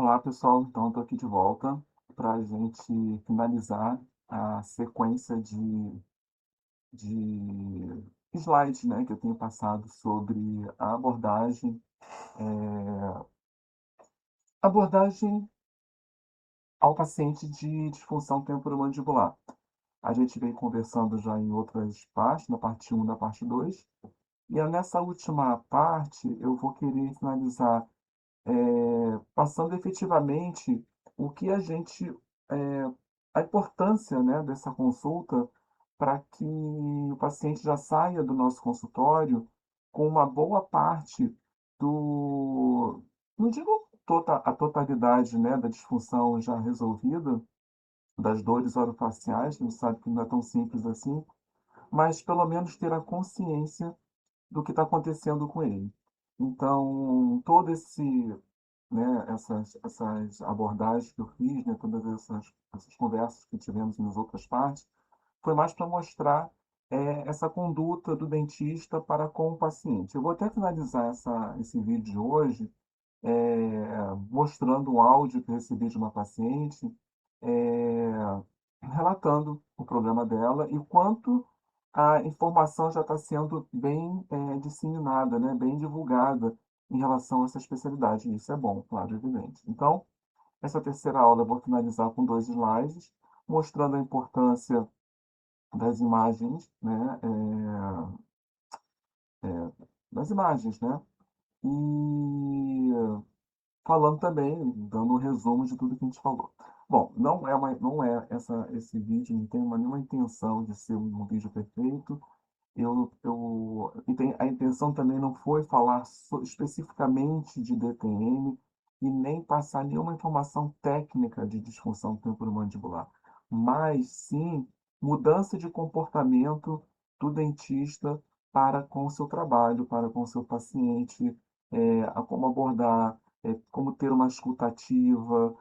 Olá, pessoal. Então, estou aqui de volta para a gente finalizar a sequência de slides, né, que eu tenho passado sobre a abordagem ao paciente de disfunção temporomandibular. A gente veio conversando já em outras partes, na parte um, na parte 2, e nessa última parte eu vou querer finalizar passando efetivamente o que a gente, é, a importância, né, dessa consulta para que o paciente já saia do nosso consultório com uma boa parte do, não digo a totalidade, né, da disfunção já resolvida, das dores orofaciais, a gente sabe que não é tão simples assim, mas pelo menos ter a consciência do que está acontecendo com ele. Então, todo esse, né, essas abordagens que eu fiz, né, todas essas conversas que tivemos nas outras partes, foi mais para mostrar essa conduta do dentista para com o paciente. Eu vou até finalizar esse vídeo de hoje mostrando um áudio que eu recebi de uma paciente, é, relatando o problema dela e o quanto a informação já está sendo bem disseminada, né, bem divulgada em relação a essa especialidade. Isso é bom, claro, evidente. Então, essa terceira aula eu vou finalizar com dois slides, mostrando a importância das imagens, né, das imagens, né, e falando também, dando um resumo de tudo que a gente falou. Bom, não é esse vídeo, não tem nenhuma intenção de ser um vídeo perfeito. A intenção também não foi falar especificamente de DTM e nem passar nenhuma informação técnica de disfunção temporomandibular, mas sim mudança de comportamento do dentista para com o seu trabalho, para com o seu paciente, a como abordar, como ter uma escuta ativa,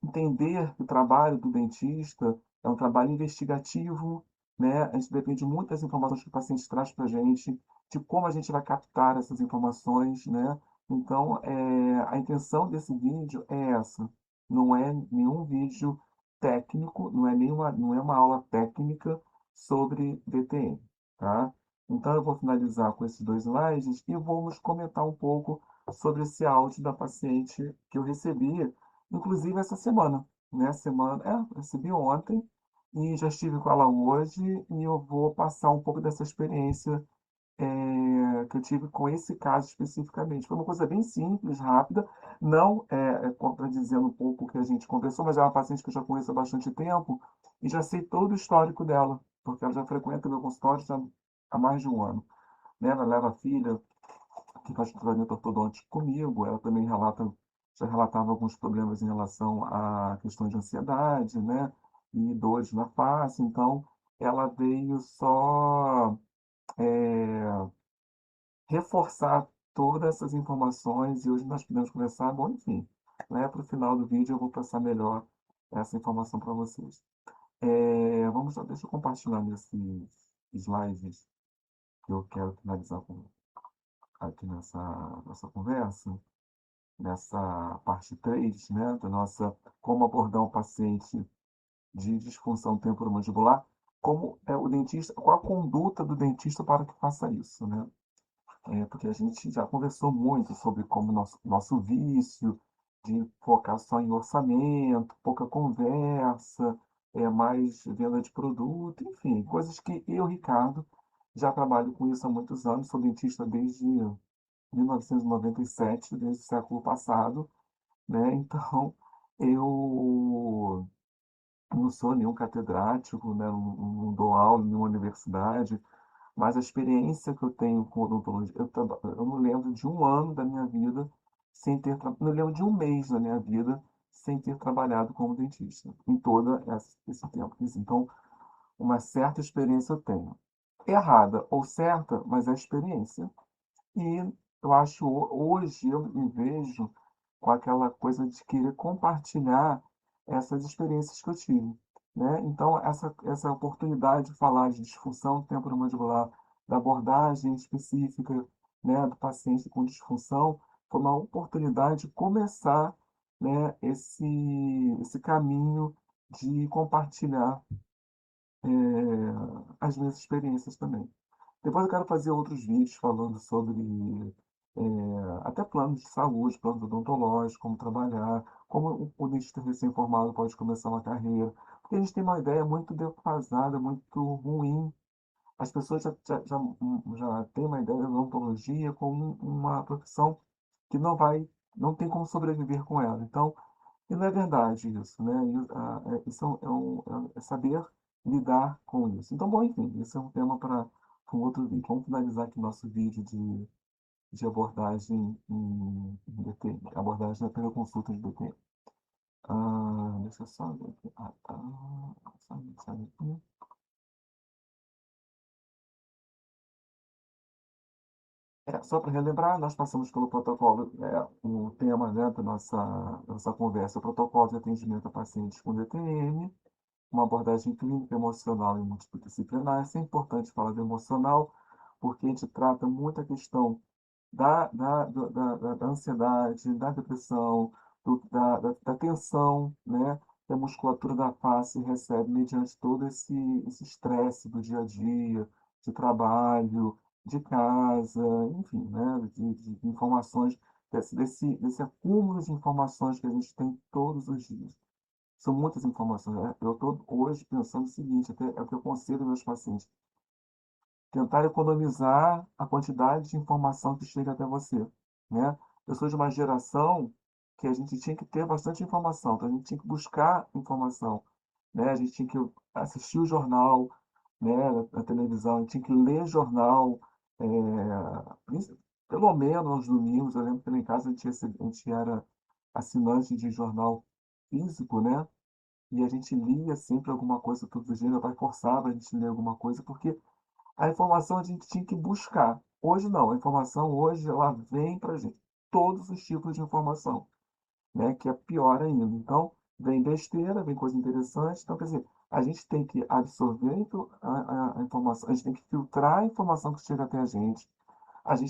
entender que o trabalho do dentista é um trabalho investigativo, né? A gente depende muito das informações que o paciente traz para a gente, de como a gente vai captar essas informações, né? Então, a intenção desse vídeo é essa. Não é nenhum vídeo técnico, não é uma aula técnica sobre DTM, tá? Então, eu vou finalizar com esses dois slides e vamos comentar um pouco sobre esse áudio da paciente que eu recebi inclusive essa semana, né? Recebi ontem e já estive com ela hoje e eu vou passar um pouco dessa experiência que eu tive com esse caso especificamente. Foi uma coisa bem simples, rápida, não contradizendo um pouco o que a gente conversou, mas é uma paciente que eu já conheço há bastante tempo e já sei todo o histórico dela, porque ela já frequenta meu consultório já há mais de um ano, né? Ela leva a filha que faz tratamento ortodôntico comigo, ela também já relatava alguns problemas em relação à questão de ansiedade, né? E dores na face, então ela veio só reforçar todas essas informações e hoje nós podemos conversar, bom, enfim, né? Para o final do vídeo eu vou passar melhor essa informação para vocês. Vamos lá, deixa eu compartilhar nesses slides que eu quero finalizar aqui nessa conversa. Nessa parte 3, né, da nossa como abordar um paciente de disfunção temporomandibular, como é o dentista, qual a conduta do dentista para que faça isso, né? Porque a gente já conversou muito sobre como nosso vício de focar só em orçamento, pouca conversa, mais venda de produto, enfim, coisas que eu, Ricardo, já trabalho com isso há muitos anos, sou dentista desde 1997, desde o século passado, né? Então, eu não sou nenhum catedrático, né? Não dou aula em nenhuma universidade, mas a experiência que eu tenho com odontologia, eu não lembro de um ano da minha vida sem ter, não lembro de um mês da minha vida sem ter trabalhado como dentista, em todo esse tempo. Então, uma certa experiência eu tenho. Errada ou certa, mas é experiência. E eu acho, hoje eu me vejo com aquela coisa de querer compartilhar essas experiências que eu tive, né? Então, essa oportunidade de falar de disfunção temporomandibular, da abordagem específica, né, do paciente com disfunção, foi uma oportunidade de começar, né, esse caminho de compartilhar as minhas experiências também. Depois eu quero fazer outros vídeos falando sobre até planos de saúde, planos odontológicos, como trabalhar, como o dentista recém-formado pode começar uma carreira. Porque a gente tem uma ideia muito defasada, muito ruim. As pessoas já têm uma ideia da odontologia como uma profissão que não tem como sobreviver com ela. Então, e não é verdade isso, né? Isso é saber lidar com isso. Então, bom, enfim, esse é um tema para um outro vídeo. Vamos finalizar aqui nosso vídeo de abordagem em DTM, abordagem na primeira consulta de DTM. Deixa eu só ver aqui. Tá. Sai aqui. Só para relembrar, nós passamos pelo protocolo, o tema, né, da nossa conversa, o protocolo de atendimento a pacientes com DTM, uma abordagem clínica, emocional e multidisciplinar. É sempre importante falar do emocional, porque a gente trata muito a questão da ansiedade, da depressão, da tensão, né, que a musculatura da face recebe mediante todo esse estresse do dia a dia, de trabalho, de casa, enfim, né, de informações, desse acúmulo de informações que a gente tem todos os dias. São muitas informações, né? Eu estou hoje pensando o seguinte, até é o que eu aconselho aos meus pacientes: tentar economizar a quantidade de informação que chega até você, né? Eu sou de uma geração que a gente tinha que ter bastante informação, então a gente tinha que buscar informação, né? A gente tinha que assistir o jornal, né, na televisão, a gente tinha que ler jornal, pelo menos aos domingos. Eu lembro que lá em casa a gente era assinante de jornal físico, né? E a gente lia sempre alguma coisa todos os dias. Meu pai forçava a gente a ler alguma coisa, porque a informação a gente tinha que buscar. Hoje não, a informação hoje ela vem para a gente. Todos os tipos de informação, né? Que é pior ainda. Então, vem besteira, vem coisa interessante. Então, quer dizer, a gente tem que absorver a informação, a gente tem que filtrar a informação que chega até a gente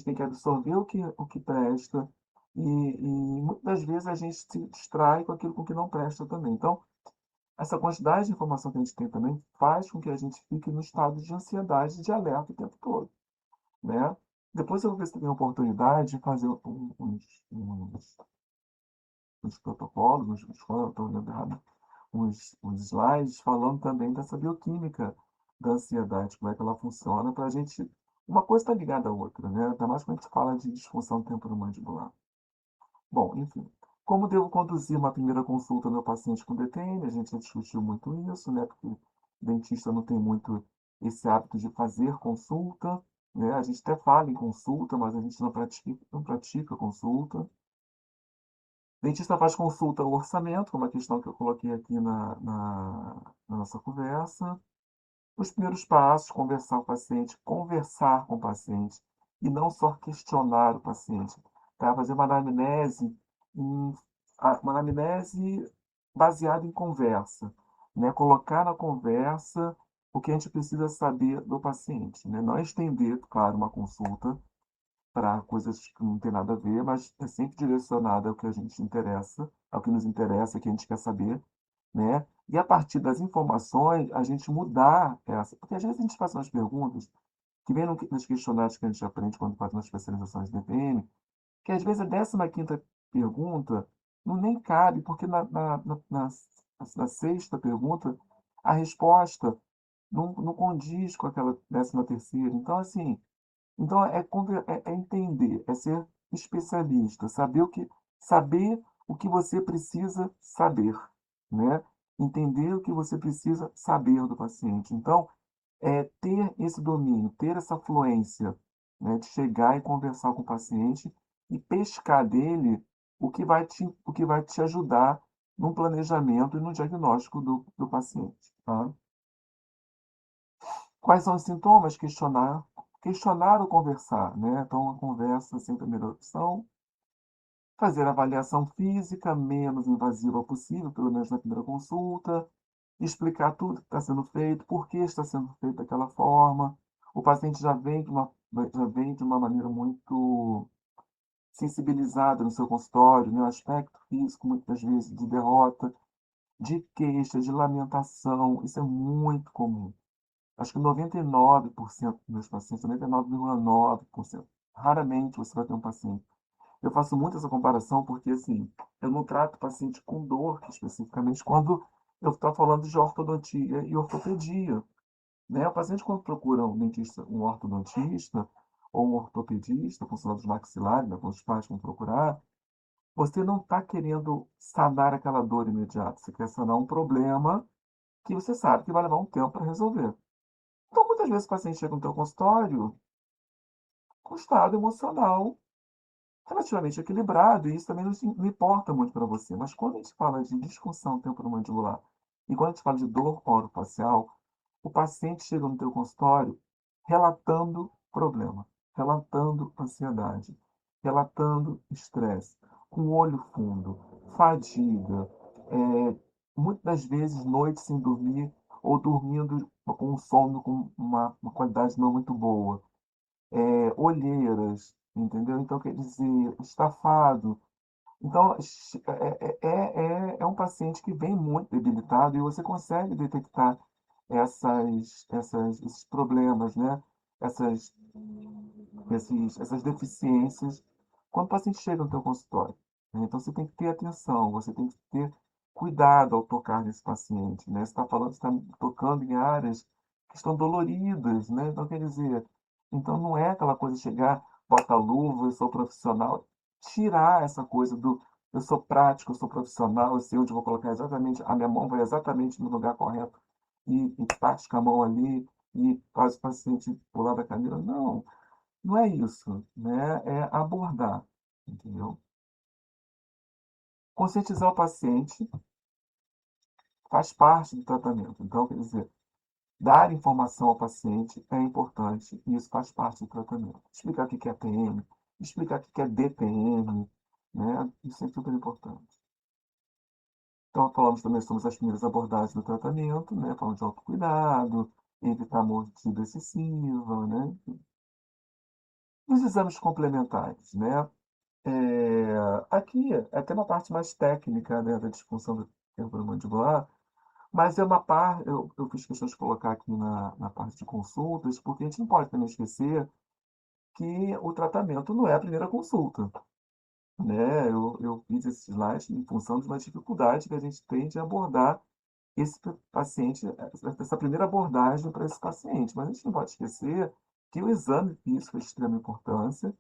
tem que absorver o que presta, e muitas das vezes a gente se distrai com aquilo com que não presta também. Então, essa quantidade de informação que a gente tem também faz com que a gente fique no estado de ansiedade, de alerta o tempo todo, né? Depois eu vou ver se tem a oportunidade de fazer uns protocolos, estou lembrando errado, uns slides falando também dessa bioquímica da ansiedade, como é que ela funciona, para a gente. Uma coisa está ligada à outra, né? Ainda mais quando a gente fala de disfunção temporomandibular. Bom, enfim. Como devo conduzir uma primeira consulta ao meu paciente com DTM? A gente já discutiu muito isso, né? Porque o dentista não tem muito esse hábito de fazer consulta, né? A gente até fala em consulta, mas a gente não pratica consulta. O dentista faz consulta ao orçamento, como a questão que eu coloquei aqui na nossa conversa. Os primeiros passos, conversar com o paciente e não só questionar o paciente, tá? Fazer em, uma anamnese baseada em conversa, né? Colocar na conversa o que a gente precisa saber do paciente, né? Não estender, claro, uma consulta para coisas que não tem nada a ver, mas é sempre direcionada ao que a gente interessa, ao que nos interessa, que a gente quer saber, né? E a partir das informações, a gente mudar essa. Porque às vezes a gente faz umas perguntas que vem nos questionários que a gente aprende quando faz umas especializações de DPM, que às vezes a 15ª pergunta não nem cabe, porque na sexta pergunta a resposta não condiz com aquela 13ª. Então, assim, então é entender, é ser especialista, saber o que você precisa saber, né? Entender o que você precisa saber do paciente. Então, ter esse domínio, ter essa fluência, né, de chegar e conversar com o paciente e pescar dele o que vai te ajudar no planejamento e no diagnóstico do paciente, tá? Quais são os sintomas? Questionar ou conversar, né? Então, a conversa sempre é a melhor opção. Fazer a avaliação física menos invasiva possível, pelo menos na primeira consulta. Explicar tudo que está sendo feito, por que está sendo feito daquela forma. O paciente já vem de uma maneira muito sensibilizada no seu consultório, né? O aspecto físico, muitas vezes, de derrota, de queixa, de lamentação, isso é muito comum. Acho que 99% dos meus pacientes, 99,9%, raramente você vai ter um paciente. Eu faço muito essa comparação porque, assim, eu não trato paciente com dor especificamente quando eu estou falando de ortodontia e ortopedia, né? O paciente, quando procura um dentista, um ortodontista ou um ortopedista, funcional dos maxilares, né, quando os pais vão procurar, você não está querendo sanar aquela dor imediata, você quer sanar um problema que você sabe que vai levar um tempo para resolver. Então, muitas vezes o paciente chega no teu consultório com estado emocional relativamente equilibrado, e isso também não importa muito para você. Mas quando a gente fala de disfunção temporomandibular e quando a gente fala de dor orofacial, o paciente chega no teu consultório relatando problema, relatando ansiedade, relatando estresse, com o olho fundo, fadiga, muitas das vezes noites sem dormir ou dormindo com um sono com uma qualidade não muito boa, olheiras, entendeu? Então, quer dizer, estafado. Então, é um paciente que vem muito debilitado e você consegue detectar esses problemas, né? Essas, essas deficiências quando o paciente chega no teu consultório, né? Então, você tem que ter atenção, você tem que ter cuidado ao tocar nesse paciente, né? Você está falando, você está tocando em áreas que estão doloridas, né? Então, quer dizer, então não é aquela coisa de chegar, bota a luva, eu sou profissional, tirar essa coisa do eu sou prático, eu sou profissional, eu sei onde eu vou colocar exatamente, a minha mão vai exatamente no lugar correto e tática a mão ali e faz o paciente pular da cadeira. Não, não é isso, né? É abordar, entendeu? Conscientizar o paciente faz parte do tratamento. Então, quer dizer, dar informação ao paciente é importante e isso faz parte do tratamento. Explicar o que é TM, explicar o que é DTM, né? Isso é super importante. Então, falamos também sobre as primeiras abordagens do tratamento, né? Falando de autocuidado, evitar mordida excessiva, né? Os exames complementares, né? Aqui é até uma parte mais técnica, né, da disfunção do temporomandibular, mas é uma parte, eu fiz questão de colocar aqui na parte de consultas, porque a gente não pode também esquecer que o tratamento não é a primeira consulta, né? Eu fiz esse slide em função de uma dificuldade que a gente tem de abordar esse paciente, essa primeira abordagem para esse paciente. Mas a gente não pode esquecer que o exame físico é de extrema importância,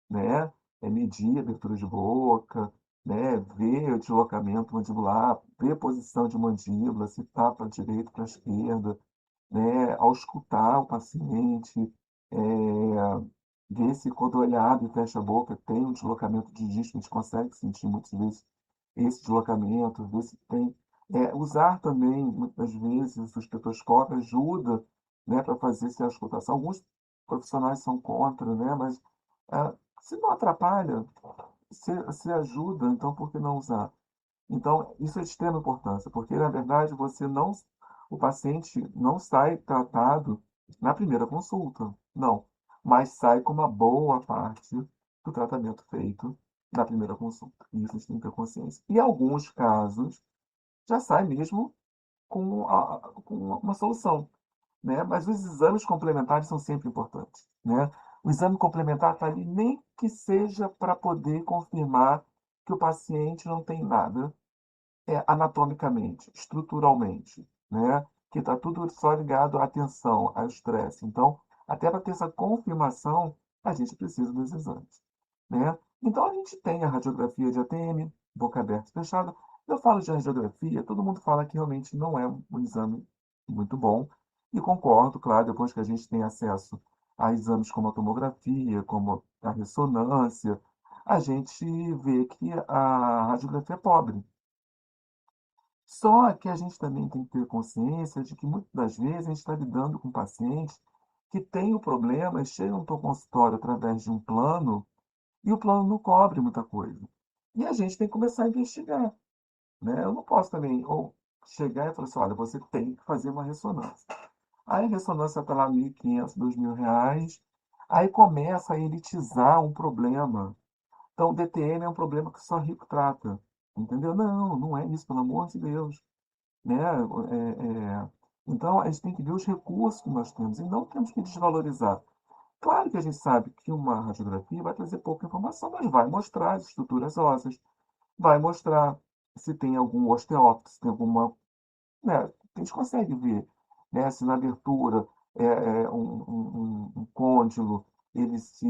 né? Medir a abertura de boca, né? Ver o deslocamento mandibular, ver a posição de mandíbula, se está para a direita, para a esquerda, né? Ao escutar o paciente, ver se quando ele abre e fecha a boca tem um deslocamento de disco, a gente consegue sentir muitas vezes esse deslocamento, ver se tem. Usar também, muitas vezes, o estetoscópio ajuda, né, para fazer essa auscultação. Alguns profissionais são contra, né, mas se não atrapalha, se ajuda, então por que não usar? Então, isso é de extrema importância, porque na verdade você não, o paciente não sai tratado na primeira consulta, não, mas sai com uma boa parte do tratamento feito na primeira consulta. Isso a gente tem que ter consciência. E em alguns casos já sai mesmo com uma solução, né? Mas os exames complementares são sempre importantes, né? O exame complementar está ali nem que seja para poder confirmar que o paciente não tem nada anatomicamente, estruturalmente, né? Que está tudo só ligado à atenção, ao estresse. Então, até para ter essa confirmação, a gente precisa dos exames, né? Então, a gente tem a radiografia de ATM, boca aberta e fechada. Eu falo de radiografia, todo mundo fala que realmente não é um exame muito bom, e concordo, claro, depois que a gente tem acesso a exames como a tomografia, como a ressonância, a gente vê que a radiografia é pobre. Só que a gente também tem que ter consciência de que muitas das vezes a gente está lidando com pacientes que têm o problema e chegam no teu consultório através de um plano e o plano não cobre muita coisa. E a gente tem que começar a investigar, né? Eu não posso também ou chegar e falar assim, olha, você tem que fazer uma ressonância. Aí a ressonância está lá R$ 1.500, R$ 2.000, aí começa a elitizar um problema. Então, o DTM é um problema que só rico trata, entendeu? Não, não é isso, pelo amor de Deus, né? Então, a gente tem que ver os recursos que nós temos e não temos que desvalorizar. Claro que a gente sabe que uma radiografia vai trazer pouca informação, mas vai mostrar as estruturas ósseas, vai mostrar se tem algum osteóptose, se tem alguma, né? A gente consegue ver, né? Se na abertura um côndilo ele se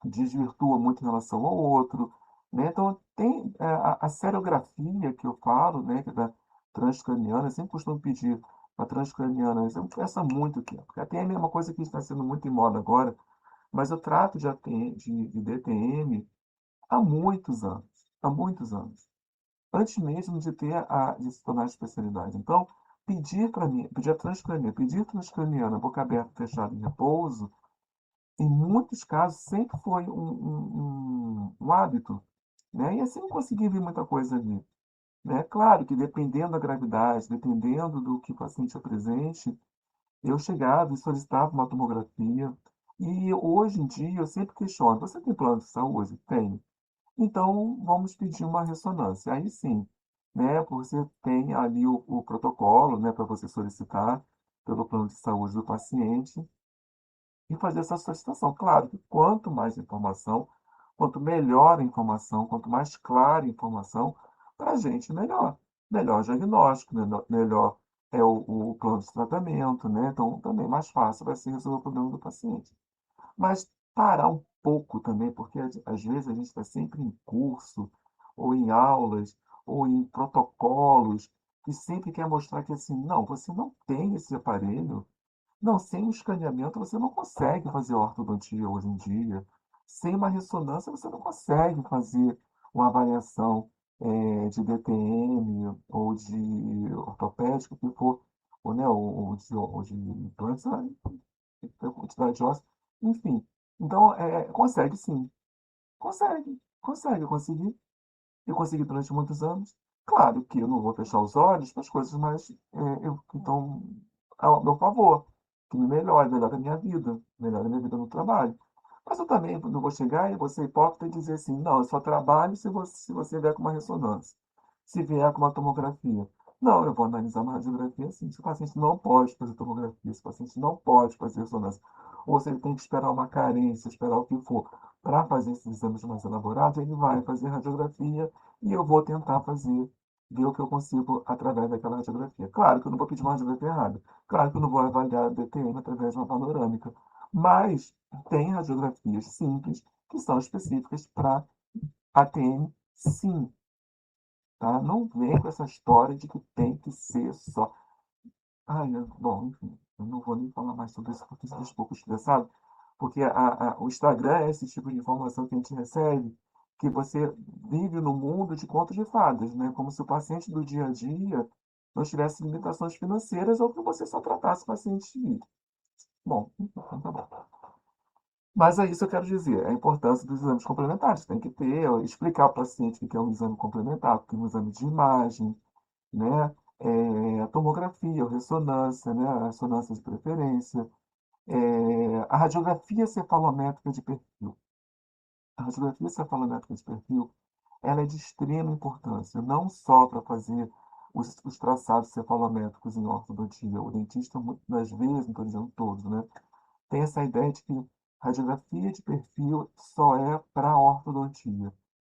desvirtua muito em relação ao outro, né? Então, tem a seriografia que eu falo, né, que é da transcraniana, eu sempre costumo pedir a transcraniana, eu sempre peço há muito tempo, porque a TM é uma coisa que está sendo muito em moda agora, mas eu trato de, de DTM há muitos anos, antes mesmo de ter de se tornar especialidade. Então, pedir para mim, pedir a transcraniana, pedir transcraniana, boca aberta, fechada em repouso, em muitos casos sempre foi um hábito, né? E assim eu consegui ver muita coisa ali, né? Claro que dependendo da gravidade, dependendo do que o paciente apresente, eu chegava e solicitava uma tomografia. E hoje em dia eu sempre questiono: você tem plano de saúde? Tenho. Então vamos pedir uma ressonância. Aí sim, né? Você tem ali o protocolo, né? Para você solicitar pelo plano de saúde do paciente e fazer essa solicitação. Claro que quanto mais informação, quanto melhor a informação, quanto mais clara a informação, para a gente melhor. Melhor diagnóstico, melhor é o plano de tratamento, né? Então também mais fácil vai ser resolver o problema do paciente. Mas parar um pouco também, porque às vezes a gente está sempre em curso, ou em aulas, ou em protocolos, que sempre quer mostrar que assim, não, você não tem esse aparelho, não, sem o escaneamento você não consegue fazer ortodontia hoje em dia. Sem uma ressonância você não consegue fazer uma avaliação de DTM ou de ortopédico, que for, ou, né, ou de implantes, quantidade óssea, enfim. Então, consegue sim, consegue conseguir. Eu consegui durante muitos anos. Claro que eu não vou fechar os olhos para as coisas, mas então, ao meu favor, que me melhore a minha vida, melhore a minha vida no trabalho. Mas eu também não vou chegar e vou ser hipócrita e dizer assim, não, eu só trabalho se você vier com uma ressonância, se vier com uma tomografia. Não, eu vou analisar uma radiografia assim, se o paciente não pode fazer tomografia, se o paciente não pode fazer ressonância, ou se ele tem que esperar uma carência, esperar o que for, para fazer esses exames mais elaborados, ele vai fazer radiografia e eu vou tentar fazer, ver o que eu consigo através daquela radiografia. Claro que eu não vou pedir uma radiografia errada. Claro que eu não vou avaliar a DTM através de uma panorâmica. Mas tem radiografias simples que são específicas para ATM, sim. Tá? Não vem com essa história de que tem que ser só. Ai, bom, enfim, eu não vou nem falar mais sobre isso porque isso deixa um pouco estressado, porque o Instagram é esse tipo de informação que a gente recebe, que você vive no mundo de contos de fadas, né? Como se o paciente do dia a dia não tivesse limitações financeiras ou que você só tratasse o paciente. Bom, então tá bom. Mas é isso que eu quero dizer, a importância dos exames complementares. Tem que ter, explicar ao paciente o que é um exame complementar, o que é um exame de imagem, né? A tomografia, a ressonância, né? A ressonância de preferência, a radiografia cefalométrica de perfil. A radiografia cefalométrica de perfil, ela é de extrema importância, não só para fazer os traçados cefalométricos em ortodontia. O dentista, muitas das vezes, não estou dizendo todos, né? Tem essa ideia de que radiografia de perfil só é para ortodontia.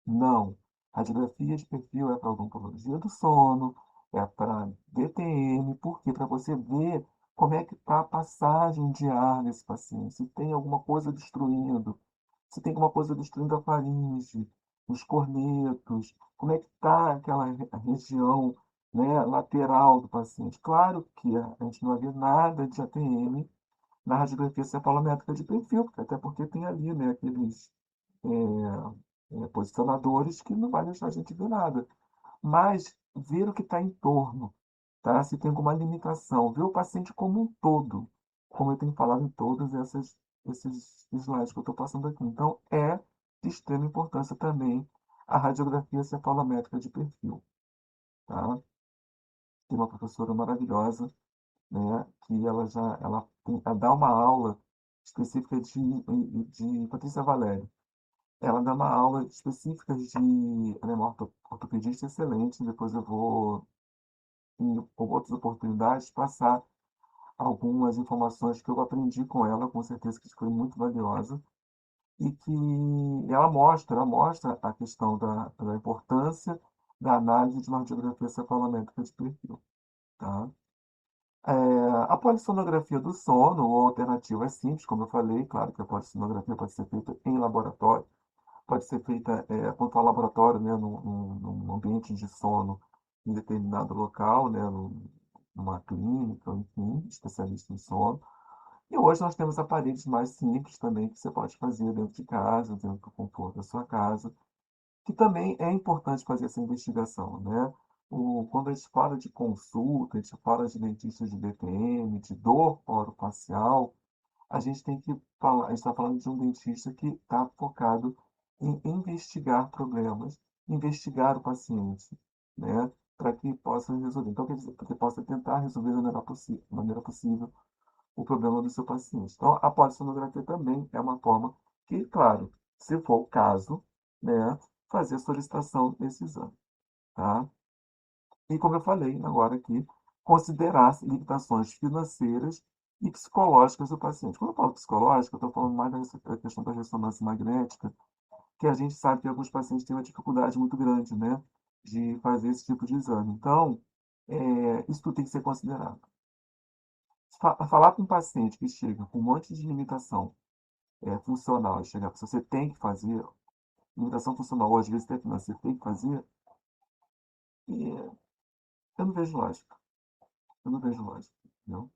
Não. Radiografia de perfil é para odontologia do sono, é para DTM, porque para você ver como é que está a passagem de ar nesse paciente, se tem alguma coisa destruindo, se tem alguma coisa destruindo a faringe, os cornetos, como é que está aquela região, né, lateral do paciente. Claro que a gente não vai ver nada de ATM na radiografia cefalométrica de perfil, até porque tem ali, né, aqueles posicionadores que não vai deixar a gente ver nada. Mas ver o que está em torno, tá? Se tem alguma limitação, ver o paciente como um todo, como eu tenho falado em todos esses slides que eu estou passando aqui. Então, é de extrema importância também a radiografia cefalométrica de perfil, tá? Tem uma professora maravilhosa, né, que ela dá uma aula específica de Patrícia Valério. ela dá uma aula específica de. Ela é uma ortopedista excelente. Depois eu vou, em outras oportunidades, passar algumas informações que eu aprendi com ela, com certeza que foi muito valiosa, e que ela mostra a questão da importância da análise de uma radiografia cefalométrica de perfil. Tá? A polissonografia do sono, ou alternativa é simples, como eu falei, claro que a polissonografia pode ser feita em laboratório, pode ser feita quanto ao laboratório, né, num ambiente de sono em determinado local, né, numa clínica, enfim, especialista em sono. E hoje nós temos aparelhos mais simples também que você pode fazer dentro de casa, dentro do conforto da sua casa, que também é importante fazer essa investigação, né? Quando a gente fala de consulta, a gente fala de dentista de DPM, de dor orofacial, a gente tem que falar, a gente está falando de um dentista que está focado em investigar problemas, investigar o paciente, né? Para que possa resolver. Então, quer dizer, para que possa tentar resolver da maneira possível o problema do seu paciente. Então, a polissonografia também é uma forma que, claro, se for o caso, né, fazer a solicitação desse exame, tá? E como eu falei agora aqui, considerar as limitações financeiras e psicológicas do paciente. Quando eu falo psicológica, eu estou falando mais da questão da ressonância magnética, que a gente sabe que alguns pacientes têm uma dificuldade muito grande, né, de fazer esse tipo de exame. Então, isso tudo tem que ser considerado. Falar com um paciente que chega com um monte de limitação funcional e chegar, se você tem que fazer, limitação funcional, ou às vezes até financeira, tem que fazer, e eu não vejo lógica. Eu não vejo lógica, entendeu?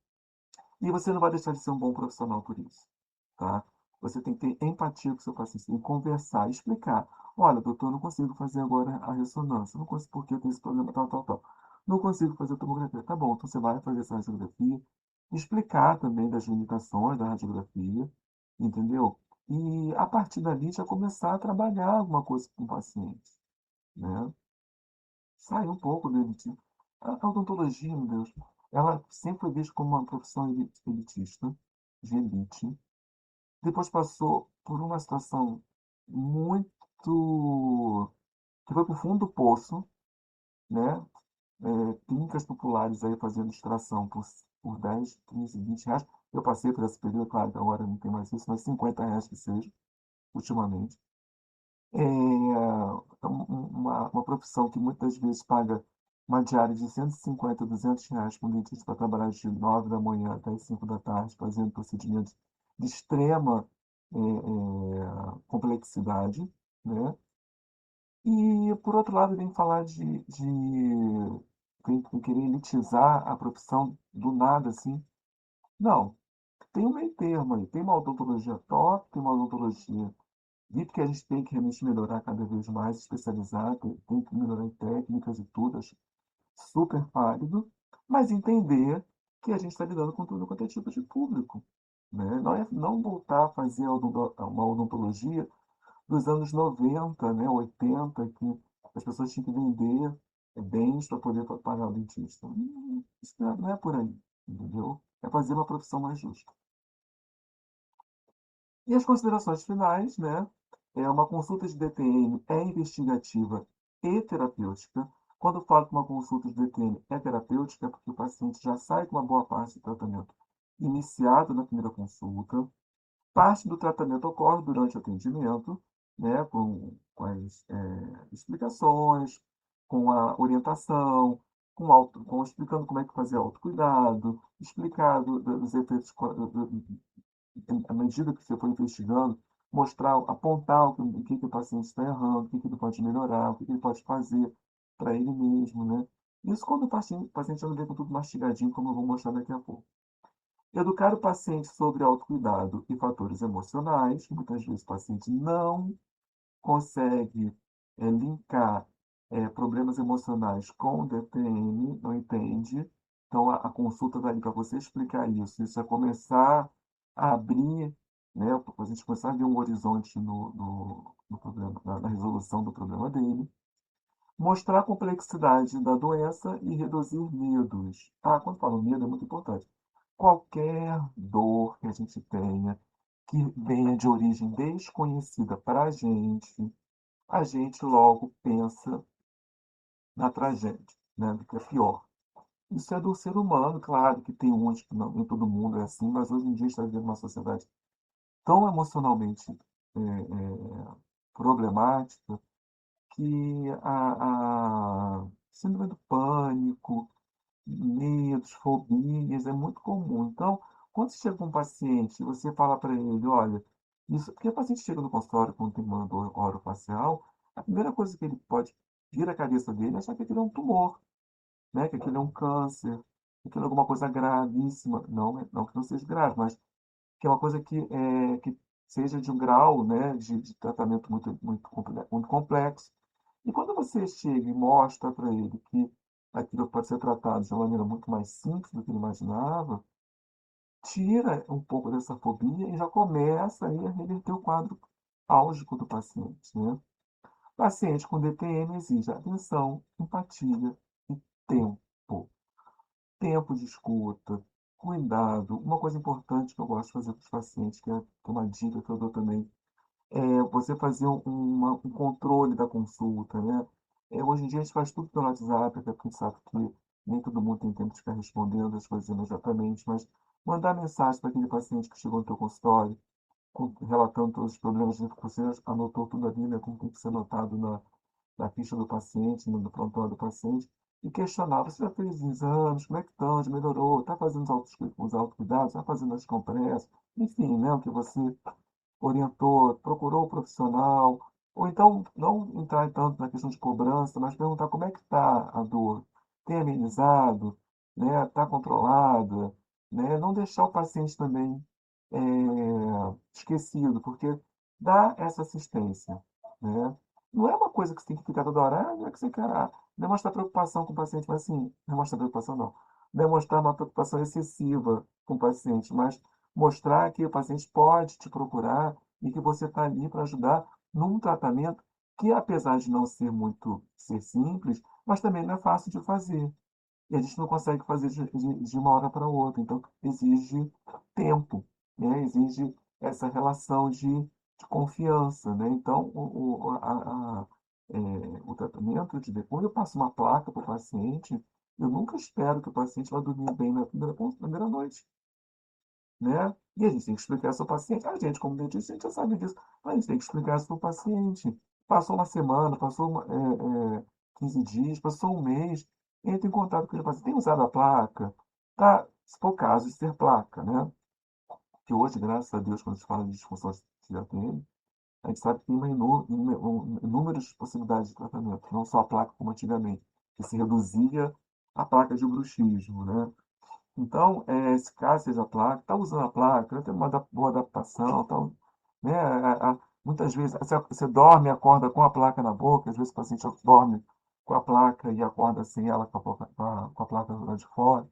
E você não vai deixar de ser um bom profissional por isso, tá? Você tem que ter empatia com o seu paciente, tem que conversar, explicar. Olha, doutor, não consigo fazer agora a ressonância, não consigo porque eu tenho esse problema, tal, tal, tal. Não consigo fazer a tomografia. Tá bom, então você vai fazer essa radiografia, explicar também das limitações da radiografia, entendeu? E a partir dali já começar a trabalhar alguma coisa com o paciente, né? Sair um pouco do elitismo. A odontologia, meu Deus, ela sempre foi vista como uma profissão elitista, de elite. Depois passou por uma situação muito que foi para o fundo do poço, né? Clínicas populares aí fazendo extração por 10, 15, 20 reais. Eu passei por esse período, claro que agora não tem mais isso, mas 50 reais que seja, ultimamente. Uma profissão que muitas vezes paga uma diária de 150, 200 reais para um dentista para trabalhar de 9 da manhã até as 5 da tarde, fazendo procedimentos de extrema complexidade, né? E, por outro lado, vem falar vem querer elitizar a profissão do nada, assim. Não, tem um meio termo aí. Tem uma odontologia top, tem uma odontologia VIP que a gente tem que realmente melhorar cada vez mais, especializar, tem que melhorar em técnicas e tudo, acho super válido, mas entender que a gente está lidando com tudo quanto é tipo de público. Né? Não voltar a fazer uma odontologia dos anos 90, né, 80, que as pessoas tinham que vender bens para poder pagar o dentista. Isso não é por aí, entendeu? É fazer uma profissão mais justa. E as considerações finais, né? Uma consulta de DTM é investigativa e terapêutica. Quando eu falo que uma consulta de DTM é terapêutica, é porque o paciente já sai com uma boa parte do tratamento iniciado na primeira consulta. Parte do tratamento ocorre durante o atendimento, né, com as explicações, com a orientação, com explicando como é que fazer autocuidado, explicado dos efeitos à medida que você for investigando, mostrar, apontar que o paciente está errando, o que ele pode melhorar, o que ele pode fazer para ele mesmo, né? Isso quando o paciente já não vem com tudo mastigadinho, como eu vou mostrar daqui a pouco. Educar o paciente sobre autocuidado e fatores emocionais. Muitas vezes o paciente não consegue linkar problemas emocionais com DPM, não entende. Então, a consulta está ali para você explicar isso. Isso é começar a abrir, né, para a gente começar a ver um horizonte no problema, na resolução do problema dele. Mostrar a complexidade da doença e reduzir medos. Quando falo medo é muito importante. Qualquer dor que a gente tenha, que venha de origem desconhecida para a gente logo pensa na tragédia, né, do que é pior. Isso é do ser humano, claro que tem uns que não, nem todo mundo é assim, mas hoje em dia está vivendo uma sociedade tão emocionalmente problemática que a síndrome do pânico, medos, fobias, é muito comum. Então, quando você chega com um paciente e você fala para ele, olha, isso, porque o paciente chega no consultório com tem uma dor orofacial, a primeira coisa que ele pode vir à cabeça dele é achar que aquilo é um tumor, né? Que aquilo é um câncer, que aquilo é alguma coisa gravíssima. Não, não que não seja grave, mas que é uma coisa que seja de um grau, né, de tratamento muito complexo. E quando você chega e mostra para ele que aquilo pode ser tratado de uma maneira muito mais simples do que ele imaginava, tira um pouco dessa fobia e já começa aí a reverter o quadro álgico do paciente, né? Paciente com DTM exige atenção, empatia e tempo. Tempo de escuta, cuidado. Uma coisa importante que eu gosto de fazer para os pacientes, que é uma dica que eu dou também, é você fazer um controle da consulta, né? Hoje em dia a gente faz tudo pelo WhatsApp, até porque a gente sabe que nem todo mundo tem tempo de ficar respondendo as coisas imediatamente, mas mandar mensagem para aquele paciente que chegou no teu consultório, relatando todos os problemas que você anotou tudo ali, né? Como tem que ser anotado na ficha do paciente, no prontuário do paciente, e questionar, você já fez os exames, como é que estão, já melhorou, está fazendo os autocuidados, está fazendo as compressas, enfim, né, o que você orientou, procurou o profissional, ou então não entrar tanto na questão de cobrança, mas perguntar como é que está a dor, tem amenizado, né, está controlada, né, não deixar o paciente também esquecido, porque dá essa assistência, né. Não é uma coisa que você tem que ficar toda hora, não é que você quer demonstrar preocupação com o paciente, mas assim, demonstrar preocupação não, demonstrar uma preocupação excessiva com o paciente, mas mostrar que o paciente pode te procurar e que você está ali para ajudar num tratamento que, apesar de não ser simples, mas também não é fácil de fazer. E a gente não consegue fazer de uma hora para outra. Então, exige tempo, né? Exige essa relação de confiança, né? Então, o tratamento de depois eu passo uma placa para o paciente, eu nunca espero que o paciente vá dormir bem na primeira noite, né? E a gente tem que explicar isso ao paciente. A gente, como dentista, a gente já sabe disso, mas a gente tem que explicar isso para o paciente. Passou uma semana, passou 15 dias, passou um mês, entra em contato com aquele paciente. Tem usado a placa? Tá, se for o caso de ser placa, né? Que hoje, graças a Deus, quando a gente fala de disfunção de ATM, a gente sabe que tem inúmeras possibilidades de tratamento, não só a placa como antigamente, que se reduzia a placa de bruxismo, né? Então, se caso seja a placa, está usando a placa, tem uma boa adaptação, então, né, muitas vezes você dorme e acorda com a placa na boca, às vezes o paciente dorme com a placa e acorda sem ela com a placa lá de fora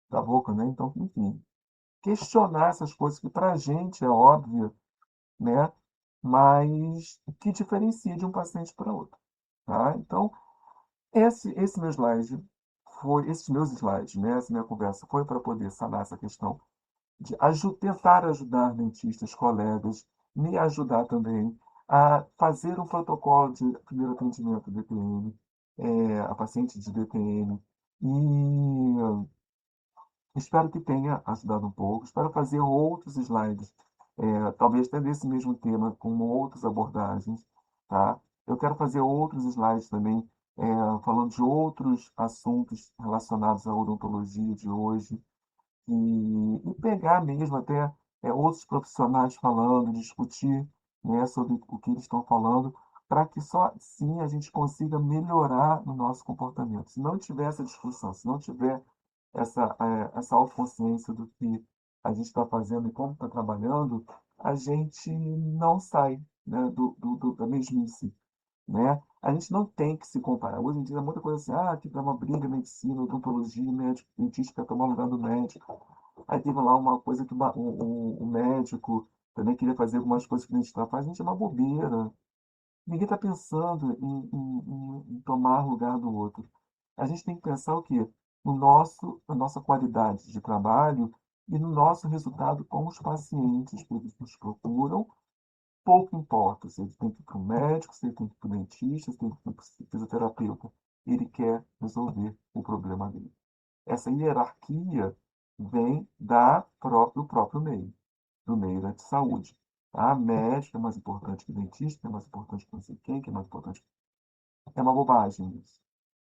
da boca, né? Então, enfim, questionar essas coisas que para a gente é óbvio, né? Mas que diferencia de um paciente para outro, tá? Então, esse meu slide esses meus slides, né? Essa minha conversa foi para poder sanar essa questão de tentar ajudar dentistas, colegas, me ajudar também a fazer um protocolo de primeiro atendimento DTM, a paciente de DTM. E espero que tenha ajudado um pouco. Espero fazer outros slides, talvez até desse mesmo tema, com outras abordagens, tá? Eu quero fazer outros slides também, falando de outros assuntos relacionados à odontologia de hoje, e pegar mesmo até outros profissionais falando, discutir, né, sobre o que eles estão falando, para que só assim a gente consiga melhorar no nosso comportamento. Se não tiver essa discussão, se não tiver essa autoconsciência do que a gente está fazendo e como está trabalhando, a gente não sai, né, da mesmice, né? A gente não tem que se comparar. Hoje em dia é muita coisa assim, que é uma briga medicina, odontologia, médico, dentista quer tomar o lugar do médico. Aí teve lá uma coisa que o médico também queria fazer algumas coisas que o dentista faz, gente, é uma bobeira. Ninguém está pensando em tomar lugar do outro. A gente tem que pensar o quê? A nossa qualidade de trabalho E no nosso resultado com os pacientes que eles nos procuram, pouco importa se ele tem que ir para o médico, se ele tem que ir para o dentista, se ele tem que ir para o fisioterapeuta. Ele quer resolver o problema dele. Essa hierarquia vem do próprio meio, do meio da saúde. A médico é mais importante que o dentista, é mais importante que não sei quem, que é mais importante. É uma bobagem isso.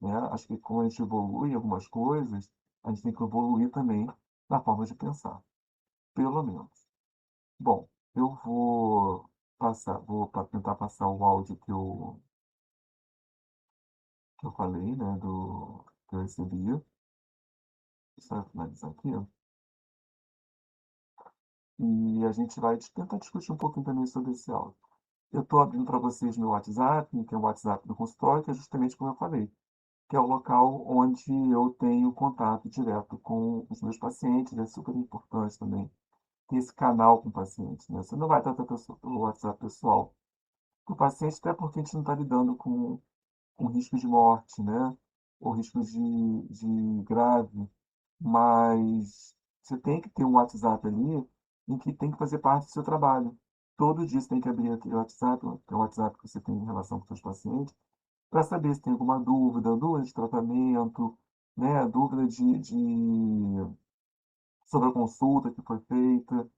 Né? Acho que quando a gente evolui em algumas coisas, a gente tem que evoluir também na forma de pensar, pelo menos. Bom, eu vou tentar passar o áudio que eu falei, né, que eu recebi. Só finalizar aqui, ó. E a gente vai tentar discutir um pouquinho também sobre esse áudio. Eu estou abrindo para vocês meu WhatsApp, que é o WhatsApp do consultório, que é justamente como eu falei, que é o local onde eu tenho contato direto com os meus pacientes. É super importante também ter esse canal com o paciente, né? Você não vai tratar pelo WhatsApp pessoal com o paciente, até porque a gente não está lidando com risco de morte, né? Ou risco de grave, mas você tem que ter um WhatsApp ali em que tem que fazer parte do seu trabalho. Todo dia você tem que abrir aquele WhatsApp, que é o WhatsApp que você tem em relação com seus pacientes, para saber se tem alguma dúvida, dúvida de tratamento, né? Dúvida sobre a consulta que foi feita,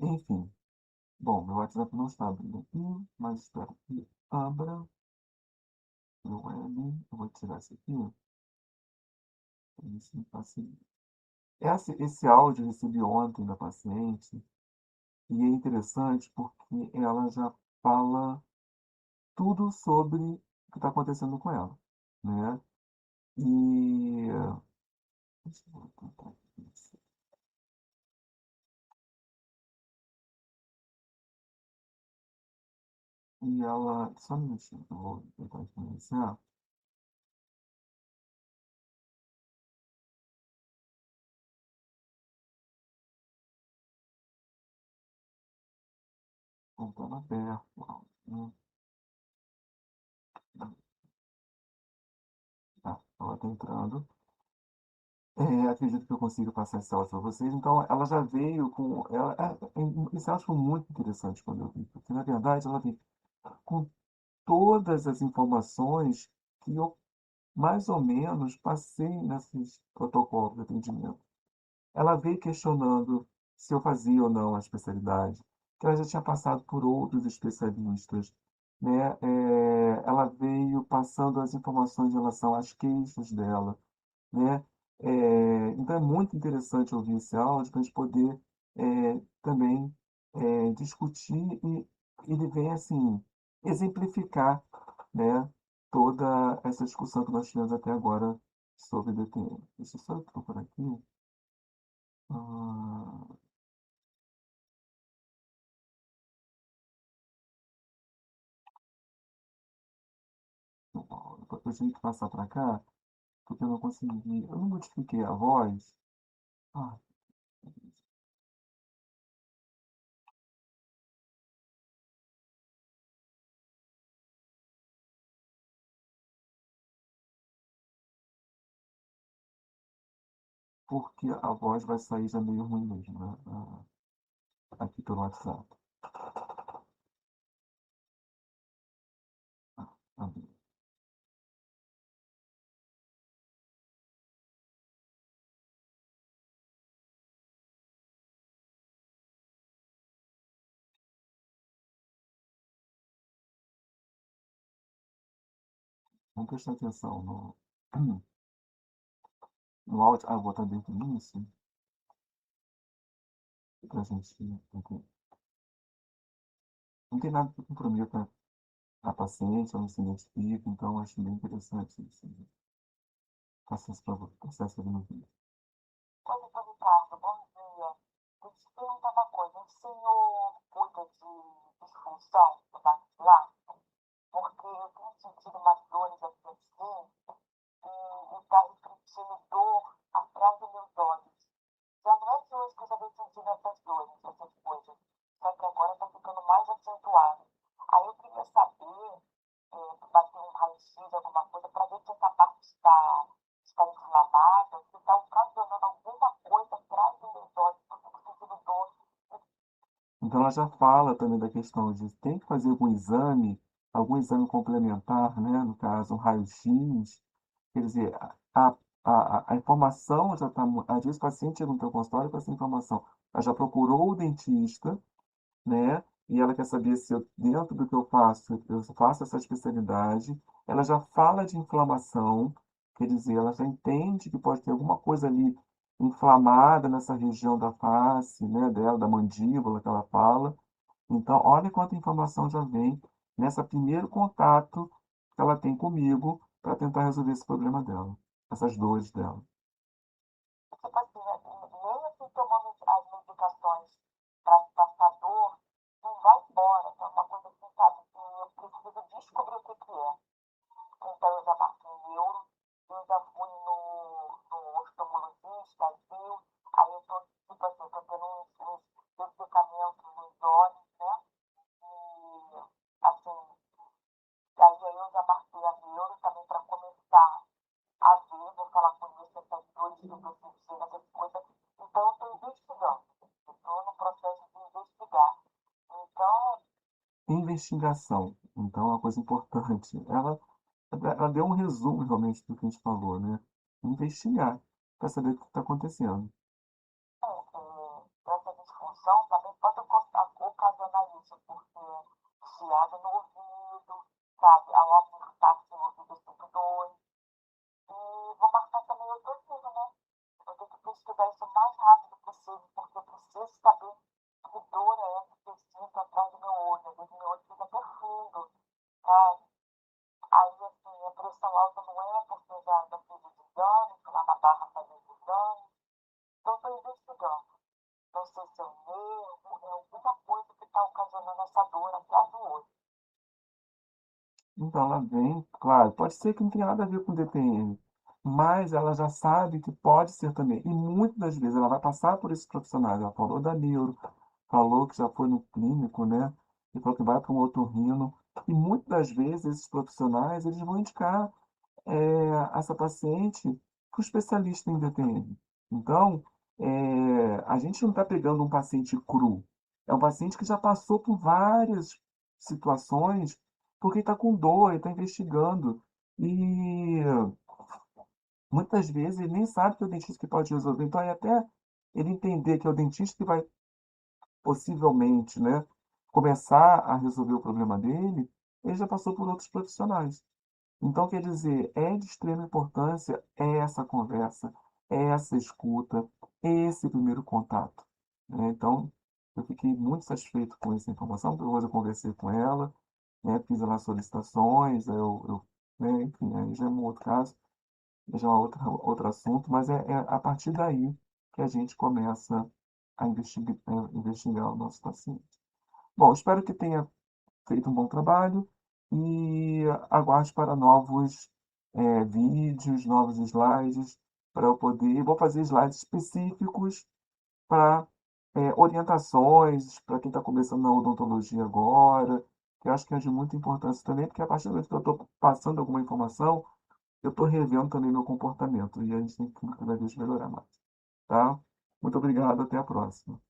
enfim. Bom, meu WhatsApp não está abrindo aqui, mas espero que abra no web. Eu vou tirar isso aqui, para ver se facilita. Esse áudio eu recebi ontem da paciente e é interessante porque ela já fala tudo sobre o que está acontecendo com ela, né? E deixa eu tentar aqui. E ela, só um minutinho, eu vou tentar aqui iniciar. Voltando aberto, né? Tá, ela está entrando. Acredito que eu consiga passar esse áudio para vocês. Então, ela já veio com. Esse áudio foi muito interessante quando eu vi, porque na verdade ela veio com todas as informações que eu mais ou menos passei nesses protocolos de atendimento. Ela veio questionando se eu fazia ou não a especialidade, que ela já tinha passado por outros especialistas, né? Ela veio passando as informações em relação às queixas dela, né? Então é muito interessante ouvir esse áudio para a gente poder também discutir e ele vem assim exemplificar, né, toda essa discussão que nós tivemos até agora sobre DTM. Deixa eu só procurar aqui. Ah, eu tive que passar para cá porque eu não consegui, eu não modifiquei a voz. Ah, porque a voz vai sair já meio ruim mesmo, né? Aqui pelo WhatsApp. Ah, vamos prestar atenção no áudio. Ah, vou botar dentro disso, para a gente entender. Não tem nada que comprometa a paciente, ela não se identifica, então acho bem interessante isso. Faça esse processo ali no vídeo. Oi, doutor Ricardo, bom dia. Deixa eu te perguntar uma coisa. O senhor cuida de disfunção do maxilar? Porque eu tenho sentido umas dores aqui assim e está refletindo dor atrás dos meus olhos. Já não é de hoje que eu já venho sentindo essas dores, essas coisas. Só que agora está ficando mais acentuado. Aí eu queria saber, bater um raio-x, alguma coisa, para ver se essa parte está inflamada, se está ocasionando alguma coisa atrás dos meus olhos. ela já fala também da questão de tem que fazer algum exame complementar, né? No caso, um raio-x. Quer dizer, a informação já está. Às vezes o paciente chega no teu consultório com essa informação. Ela já procurou o dentista, né? E ela quer saber se eu, dentro do que eu faço essa especialidade. Ela já fala de inflamação, quer dizer, ela já entende que pode ter alguma coisa ali inflamada nessa região da face, né, dela, da mandíbula que ela fala. Então, olha quanta informação já vem nesse primeiro contato que ela tem comigo para tentar resolver esse problema dela, essas dores dela. Tipo assim, né, nem assim tomando as medicações para passar dor, não vai embora. É uma coisa assim, sabe, que eu preciso descobrir o que que é. Então eu já marquei neuro, eu já fui no oftalmologista, viu? Aí eu tô, tipo assim, eu tô tendo uns dessecamentos nos olhos, né? E, assim, aí eu já marquei a neuro também para começar a ver, vou falar com isso, essas dores que eu tô sentindo, essas coisas. Então eu tô investigando. Eu tô no processo de investigar. Então, Investigação, então, é uma coisa importante. Ela deu um resumo realmente do que a gente falou, né? Investigar para saber o que está acontecendo. essa disfunção também pode ocasionar isso, porque chiado no ouvido, sabe? A hora de estar sem ouvido, eu sinto dor. E vou marcar também o torcida, né? Eu tenho que pesquisar isso o mais rápido possível, porque eu preciso saber que dor é essa que eu sinto atrás do meu olho. Às vezes meu olho fica até fundo, sabe? Aí, assim, a pressão alta não é porque já fiz os exames, fui lá na barra fazer os exames. Então, estou investigando. Não sei se é um nervo, é alguma coisa que está ocasionando essa dor atrás do olho. Então, ela vem, claro, pode ser que não tenha nada a ver com DPM, mas ela já sabe que pode ser também. E muitas das vezes ela vai passar por esses profissionais. Ela falou da neuro, falou que já foi no clínico, né? E falou que vai para um otorrino. E muitas das vezes esses profissionais eles vão indicar essa paciente para o especialista em DPM. Então, a gente não está pegando um paciente cru. É um paciente que já passou por várias situações porque está com dor, está investigando. E muitas vezes ele nem sabe que é o dentista que pode resolver. Então, é até ele entender que é o dentista que vai possivelmente, né, começar a resolver o problema dele, ele já passou por outros profissionais. Então, quer dizer, é de extrema importância essa conversa, essa escuta, esse primeiro contato, né? Então, eu fiquei muito satisfeito com essa informação, porque hoje eu conversei com ela, né, fiz as solicitações, né, enfim, aí já é um outro caso, já é outro assunto, mas é a partir daí que a gente começa a investigar o nosso paciente. Bom, espero que tenha feito um bom trabalho e aguarde para novos vídeos, novos slides, para eu poder. Vou fazer slides específicos para orientações para quem está começando na odontologia agora, que eu acho que é de muita importância também, porque a partir do momento que eu estou passando alguma informação, eu estou revendo também meu comportamento e a gente tem que cada vez melhorar mais. Tá? Muito obrigado, até a próxima.